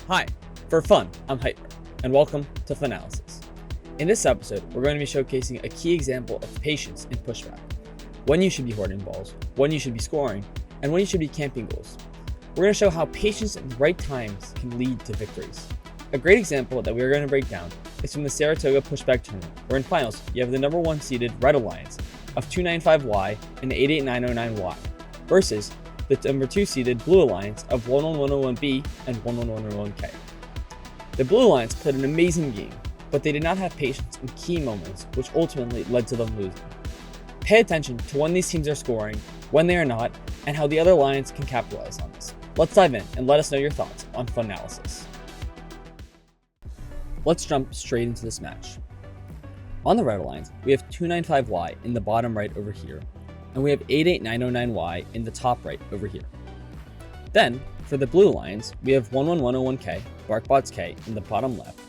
Hi, for fun, I'm Heitner, and welcome to FUNalysis. In this episode, we're going to be showcasing a key example of patience in pushback, when you should be hoarding balls, when you should be scoring, and when you should be camping goals. We're going to show how patience at the right times can lead to victories. A great example that we are going to break down is from the Saratoga Pushback Tournament, where in finals, you have the number 1 seeded Red Alliance of 295Y and 88909Y versus the number 2 seeded Blue Alliance of 11101B and 11101K. The Blue Alliance played an amazing game, but they did not have patience in key moments, which ultimately led to them losing. Pay attention to when these teams are scoring, when they are not, and how the other alliance can capitalize on this. Let's dive in and let us know your thoughts on FUNalysis. Let's jump straight into this match. On the Red Alliance, we have 295Y in the bottom right over here, and we have 88909Y in the top right over here. Then, for the Blue Alliance, we have 11101K, BarkBots K in the bottom left,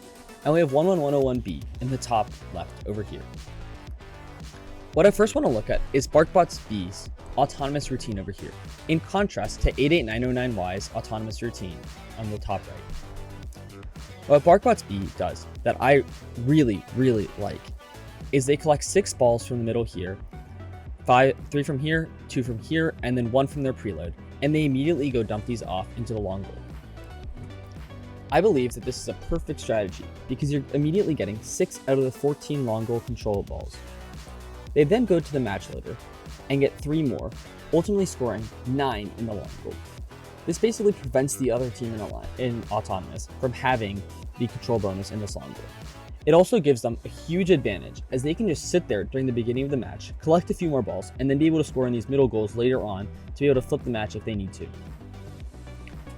and we have 11101B in the top left over here. What I first want to look at is BarkBots B's autonomous routine over here, in contrast to 88909Y's autonomous routine on the top right. What BarkBots B does that I really like is they collect 6 balls from the middle here, 3 from here, 2 from here, and then 1 from their preload, and they immediately go dump these off into the long goal. I believe that this is a perfect strategy because you're immediately getting 6 out of the 14 long goal control balls. They then go to the match loader and get 3 more, ultimately scoring 9 in the long goal. This basically prevents the other team in autonomous from having the control bonus in this long goal. It also gives them a huge advantage as they can just sit there during the beginning of the match, collect a few more balls, and then be able to score in these middle goals later on to be able to flip the match if they need to.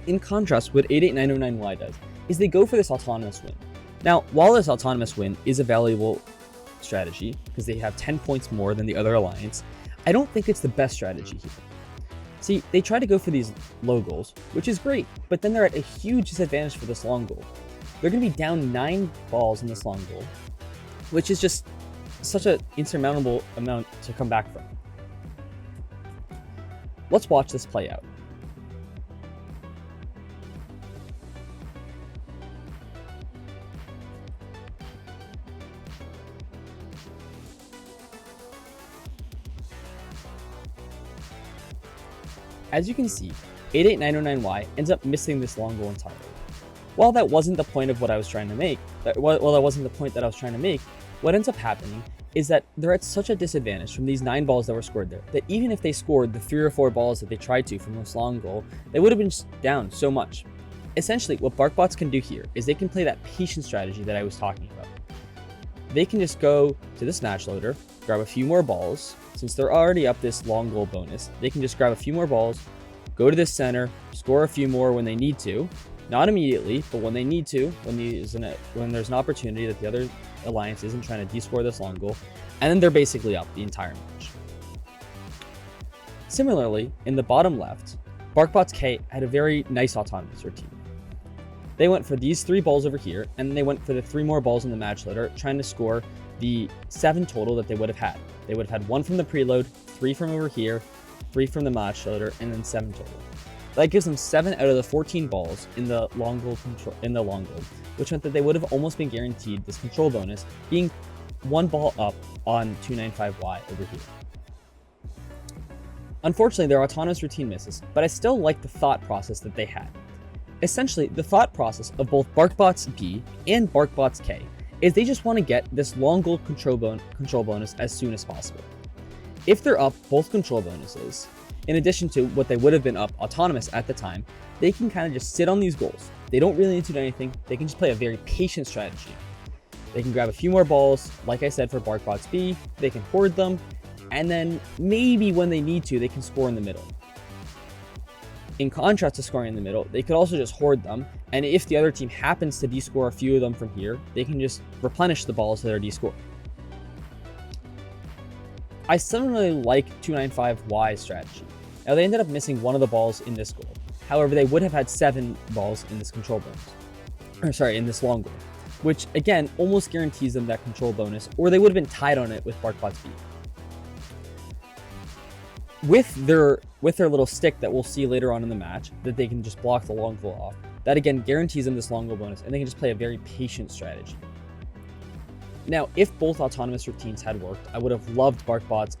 In contrast, what 88909Y does is they go for this autonomous win. Now, while this autonomous win is a valuable strategy because they have 10 points more than the other alliance, I don't think it's the best strategy here. See, they try to go for these low goals, which is great, but then they're at a huge disadvantage for this long goal. They're going to be down 9 balls in this long goal, which is just such an insurmountable amount to come back from. Let's watch this play out. As you can see, 88909Y ends up missing this long goal entirely. While that wasn't the point of what I was trying to make, what ends up happening is that they're at such a disadvantage from these 9 balls that were scored there, that even if they scored the 3 or 4 balls that they tried to from this long goal, they would have been down so much. Essentially, what BarkBots can do here is they can play that patience strategy that I was talking about. They can just go to this match loader, grab a few more balls. Since they're already up this long goal bonus, they can just grab a few more balls, go to this center, score a few more when they need to. Not immediately, but when they need to, when there's an opportunity that the other alliance isn't trying to descore this long goal, and then they're basically up the entire match. Similarly, in the bottom left, BarkBots K had a very nice autonomous routine. They went for these 3 balls over here, and then they went for the 3 more balls in the match loader, trying to score the 7 total that they would have had. They would have had 1 from the preload, 3 from over here, 3 from the match loader, and then 7 total. That gives them 7 out of the 14 balls in the long goal, which meant that they would have almost been guaranteed this control bonus, being 1 ball up on 295Y over here. Unfortunately, their autonomous routine misses, but I still like the thought process that they had. Essentially, the thought process of both BarkBots B and BarkBots K is they just want to get this long goal control bonus as soon as possible. If they're up both control bonuses, in addition to what they would have been up autonomous at the time, they can kind of just sit on these goals. They don't really need to do anything. They can just play a very patient strategy. They can grab a few more balls, like I said for BarkBots B, they can hoard them, and then maybe when they need to, they can score in the middle. In contrast to scoring in the middle, they could also just hoard them, and if the other team happens to descore a few of them from here, they can just replenish the balls that are descored. I similarly like 295Y's strategy. Now they ended up missing 1 of the balls in this goal. However, they would have had 7 balls in this in this long goal, which again almost guarantees them that control bonus, or they would have been tied on it with BarkBots B. with their little stick that we'll see later on in the match, that they can just block the long goal off. That again guarantees them this long goal bonus, and they can just play a very patient strategy. Now, if both autonomous routines had worked, I would have loved BarkBots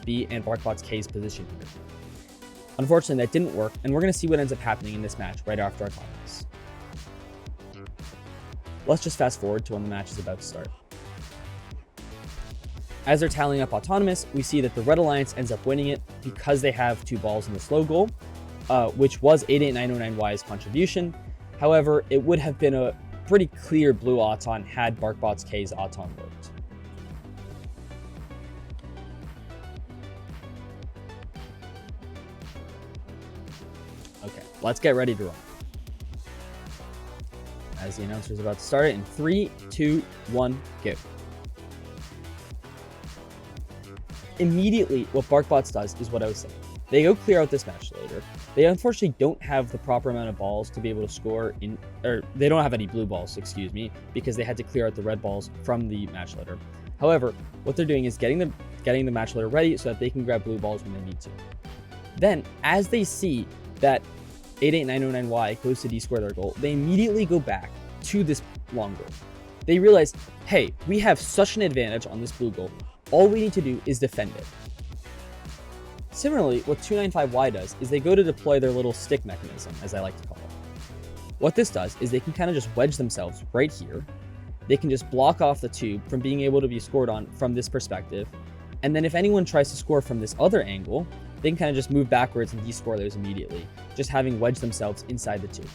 B and BarkBots K's position here. Unfortunately, that didn't work, and we're going to see what ends up happening in this match right after autonomous. Let's just fast forward to when the match is about to start. As they're tallying up autonomous, we see that the Red Alliance ends up winning it because they have 2 balls in the slow goal, which was 88909Y's contribution. However, it would have been a pretty clear blue Auton had BarkBots K's Auton worked. Okay, let's get ready to run. As the announcer is about to start it in 3, 2, 1, go. Immediately, what BarkBots does is what I was saying. They go clear out this match loader. They unfortunately don't have the proper amount of balls to be able to score in, or they don't have any blue balls, excuse me, because they had to clear out the red balls from the match loader. However, what they're doing is getting the match loader ready so that they can grab blue balls when they need to. Then, as they see that 88909Y goes to D-square their goal, they immediately go back to this long goal. They realize, hey, we have such an advantage on this blue goal. All we need to do is defend it. Similarly, what 295Y does is they go to deploy their little stick mechanism, as I like to call it. What this does is they can kind of just wedge themselves right here. They can just block off the tube from being able to be scored on from this perspective. And then if anyone tries to score from this other angle, they can kind of just move backwards and de-score those immediately, just having wedged themselves inside the tube.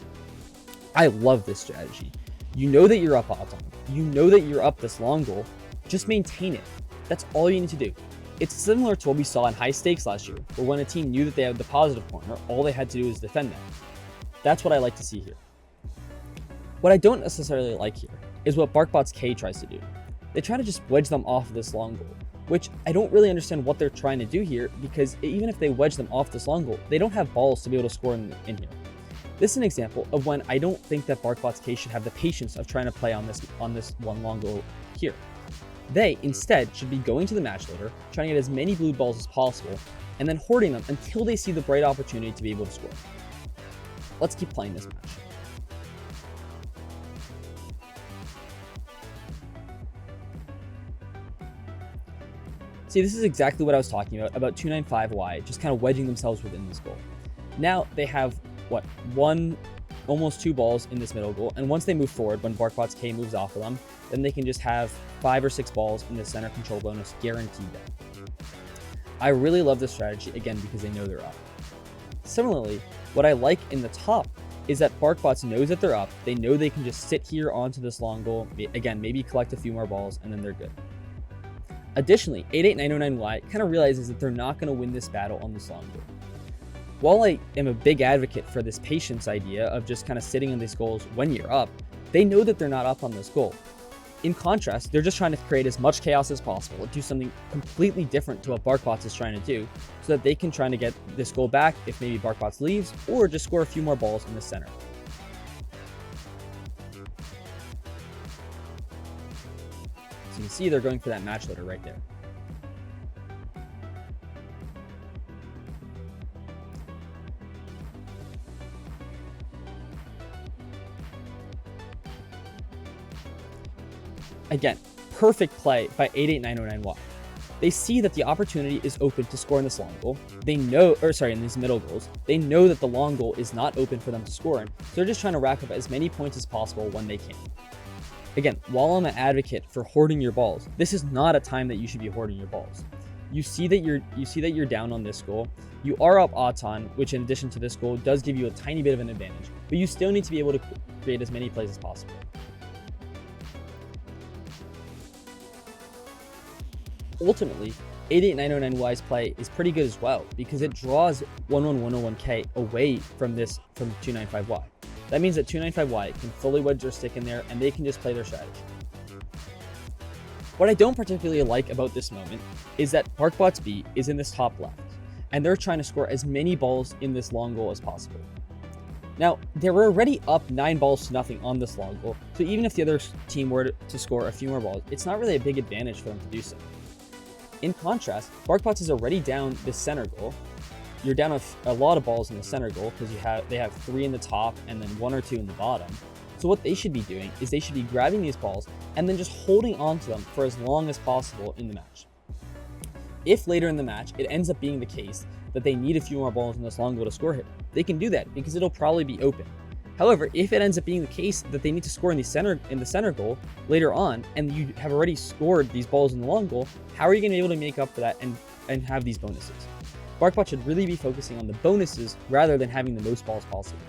I love this strategy. You know that you're up Auton. You know that you're up this long goal. Just maintain it. That's all you need to do. It's similar to what we saw in high stakes last year, where when a team knew that they had the positive corner, all they had to do was defend that. That's what I like to see here. What I don't necessarily like here is what BarkBots K tries to do. They try to just wedge them off of this long goal, which I don't really understand what they're trying to do here, because even if they wedge them off this long goal, they don't have balls to be able to score in here. This is an example of when I don't think that BarkBots K should have the patience of trying to play on this one long goal here. They, instead, should be going to the match loader, trying to get as many blue balls as possible, and then hoarding them until they see the bright opportunity to be able to score. Let's keep playing this match. See, this is exactly what I was talking about 295Y, just kind of wedging themselves within this goal. Now they have, almost 2 balls in this middle goal, and once they move forward, when BarkBots K moves off of them, then they can just have 5 or 6 balls in the center control bonus, guaranteed that. I really love this strategy, again, because they know they're up. Similarly, what I like in the top is that BarkBots knows that they're up, they know they can just sit here onto this long goal, again, maybe collect a few more balls, and then they're good. Additionally, 88909Y kind of realizes that they're not going to win this battle on this long goal. While I am a big advocate for this patience idea of just kind of sitting on these goals when you're up, they know that they're not up on this goal. In contrast, they're just trying to create as much chaos as possible, do something completely different to what BarkBots is trying to do, so that they can try to get this goal back if maybe BarkBots leaves, or just score a few more balls in the center. So you can see they're going for that match loader right there. Again, perfect play by 88909Y. They see that the opportunity is open to score in this long goal. They know, in these middle goals. They know that the long goal is not open for them to score in, so they're just trying to rack up as many points as possible when they can. Again, while I'm an advocate for hoarding your balls, this is not a time that you should be hoarding your balls. You see that you're down on this goal. You are up Auton, which in addition to this goal does give you a tiny bit of an advantage, but you still need to be able to create as many plays as possible. Ultimately, 88909Y's play is pretty good as well, because it draws 11101K away from 295Y. That means that 295Y can fully wedge their stick in there, and they can just play their strategy. What I don't particularly like about this moment is that BarkBots B is in this top left, and they're trying to score as many balls in this long goal as possible. Now, they were already up 9 balls to nothing on this long goal, so even if the other team were to score a few more balls, it's not really a big advantage for them to do so. In contrast, BarkBots is already down this center goal. You're down a lot of balls in the center goal because they have 3 in the top and then 1 or 2 in the bottom. So what they should be doing is they should be grabbing these balls and then just holding on to them for as long as possible in the match. If later in the match it ends up being the case that they need a few more balls in this long goal to score here, they can do that because it'll probably be open. However, if it ends up being the case that they need to score in the center goal later on, and you have already scored these balls in the long goal, how are you going to be able to make up for that and have these bonuses? BarkBot should really be focusing on the bonuses rather than having the most balls possible.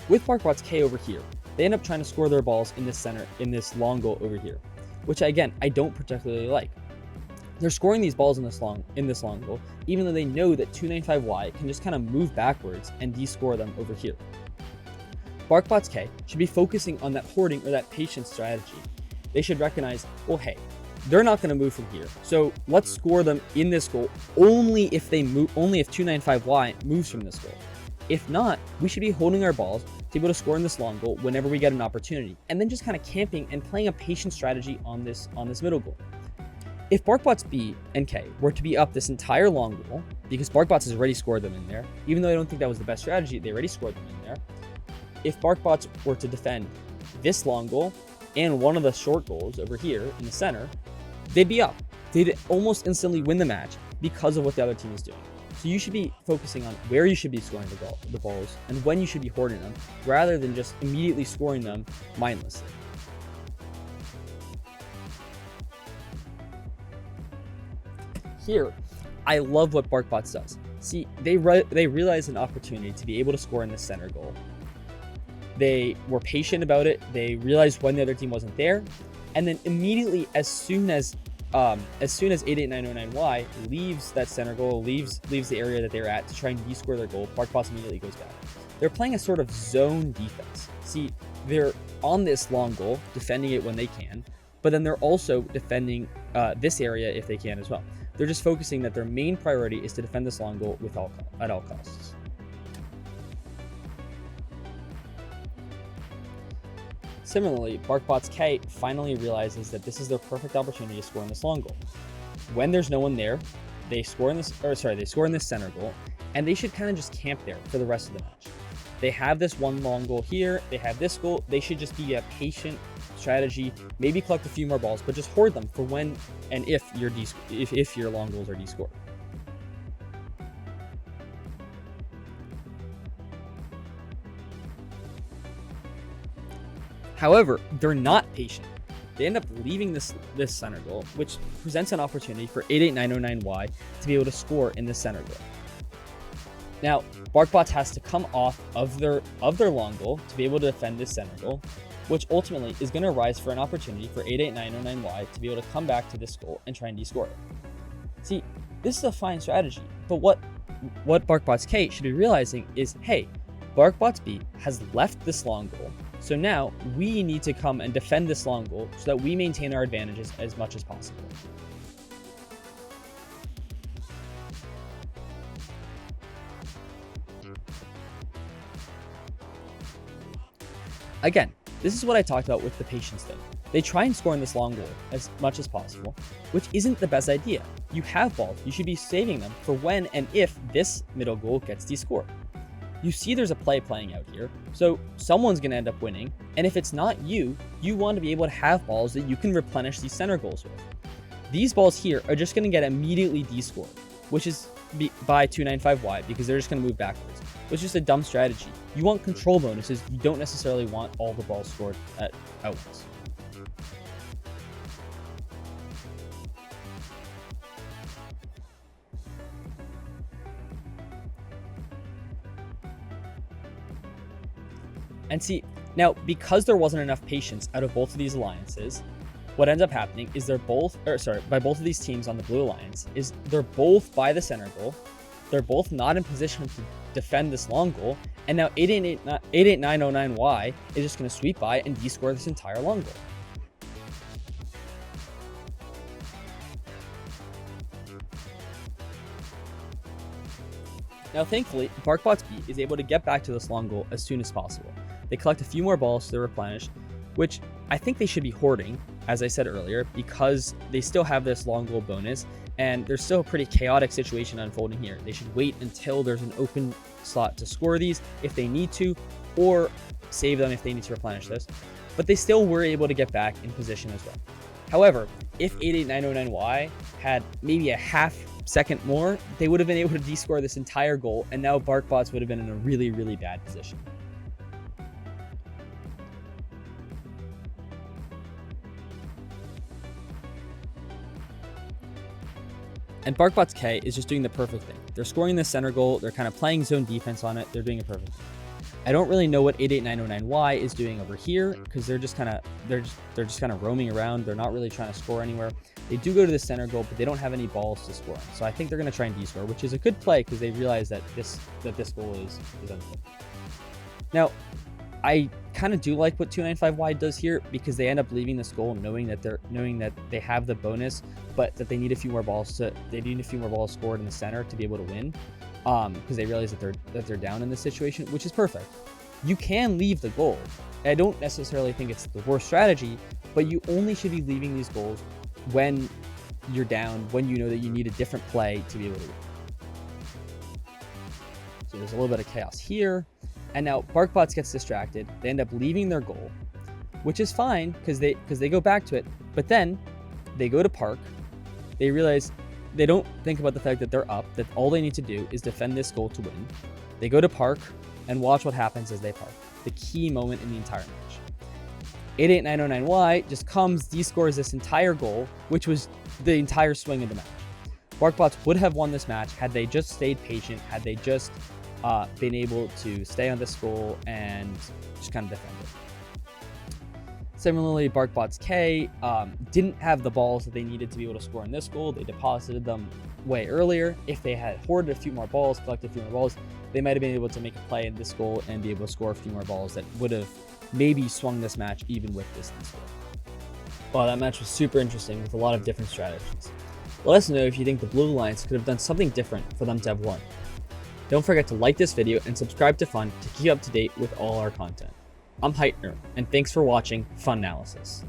With BarkBot's K over here, they end up trying to score their balls in this long goal over here, which again, I don't particularly like. They're scoring these balls in this long goal, even though they know that 295Y can just kind of move backwards and de-score them over here. BarkBot's K should be focusing on that hoarding or that patience strategy. They should recognize, well, hey, they're not going to move from here, so let's score them in this goal only if 295Y moves from this goal. If not, we should be holding our balls to be able to score in this long goal whenever we get an opportunity, and then just kind of camping and playing a patient strategy on this middle goal. If BarkBots B and K were to be up this entire long goal, because BarkBots has already scored them in there, even though I don't think that was the best strategy, they already scored them in there. If BarkBots were to defend this long goal and one of the short goals over here in the center, they'd be up. They'd almost instantly win the match because of what the other team is doing. So you should be focusing on where you should be scoring the balls and when you should be hoarding them, rather than just immediately scoring them mindlessly. Here, I love what BarkBots does. See, they realized an opportunity to be able to score in the center goal. They were patient about it. They realized when the other team wasn't there, and then immediately, as soon as 88909Y leaves that center goal, leaves the area that they're at to try and de-score their goal, BarkBots immediately goes back. They're playing a sort of zone defense. See, they're on this long goal, defending it when they can, but then they're also defending this area if they can as well. They're just focusing that their main priority is to defend this long goal at all costs. Similarly, BarkBots K finally realizes that this is their perfect opportunity to score in this long goal. When there's no one there, they score in this center goal, and they should kind of just camp there for the rest of the match. They have this one long goal here, they have this goal, they should just be a patient strategy, maybe collect a few more balls, but just hoard them for when and if your long goals are de-scored. However, they're not patient. They end up leaving this center goal, which presents an opportunity for 88909Y to be able to score in the center goal. Now, BarkBots has to come off of their long goal to be able to defend this center goal, which ultimately is going to rise for an opportunity for 88909Y to be able to come back to this goal and try and de-score it. See, this is a fine strategy, but what BarkBots K should be realizing is, hey, BarkBots B has left this long goal, so now we need to come and defend this long goal so that we maintain our advantages as much as possible. Again, this is what I talked about with the patience thing. They try and score in this long goal as much as possible, which isn't the best idea. You have balls, you should be saving them for when and if this middle goal gets de-scored. You see there's a play playing out here, so someone's going to end up winning, and if it's not you, you want to be able to have balls that you can replenish these center goals with. These balls here are just going to get immediately de-scored, which is by 295Y, because they're just going to move backwards, which is just a dumb strategy. You want control bonuses, you don't necessarily want all the balls scored at once. And see, now because there wasn't enough patience out of both of these alliances, what ends up happening is by both of these teams on the blue alliance, is they're both by the center goal, they're both not in position to defend this long goal, and now 88909Y is just going to sweep by and de-score this entire long goal. Now thankfully, BarkBots B is able to get back to this long goal as soon as possible. They collect a few more balls to replenish, which I think they should be hoarding, as I said earlier, because they still have this long goal bonus, and there's still a pretty chaotic situation unfolding here. They should wait until there's an open slot to score these if they need to, or save them if they need to replenish this. But they still were able to get back in position as well. However, if 88909Y had maybe a half second more, they would have been able to descore this entire goal, and now BarkBots would have been in a really, really bad position. And BarkBots K is just doing the perfect thing. They're scoring the center goal, they're kind of playing zone defense on it, they're doing a perfect thing. I don't really know what 88909Y is doing over here, because they're just kind of roaming around. They're not really trying to score anywhere. They do go to the center goal, but they don't have any balls to score. So I think they're going to try and descore, which is a good play because they realize that this goal is unfair. Now, I kind of do like what 295Y does here, because they end up leaving this goal knowing that they have the bonus, but that they need a few more balls scored in the center to be able to win. Because they realize that they're down in this situation, which is perfect. You can leave the goal. I don't necessarily think it's the worst strategy, but you only should be leaving these goals when you're down, when you know that you need a different play to be able to win. So there's a little bit of chaos here, and now BarkBots gets distracted. They end up leaving their goal, which is fine because they go back to it, but then they go to park. They realize they don't think about the fact that they're up, that all they need to do is defend this goal to win. They go to park and watch what happens as they park. The key moment in the entire match. 88909Y just comes, descores this entire goal, which was the entire swing of the match. BarkBots would have won this match had they just stayed patient, had they just been able to stay on this goal and just kind of defend it. Similarly, BarkBots K didn't have the balls that they needed to be able to score in this goal. They deposited them way earlier. If they had hoarded a few more balls, collected a few more balls, they might have been able to make a play in this goal and be able to score a few more balls that would have maybe swung this match even with this score. Well, that match was super interesting with a lot of different strategies. Let us know if you think the Blue Alliance could have done something different for them to have won. Don't forget to like this video and subscribe to Fun to keep up to date with all our content. I'm Heitner, and thanks for watching FUNalysis.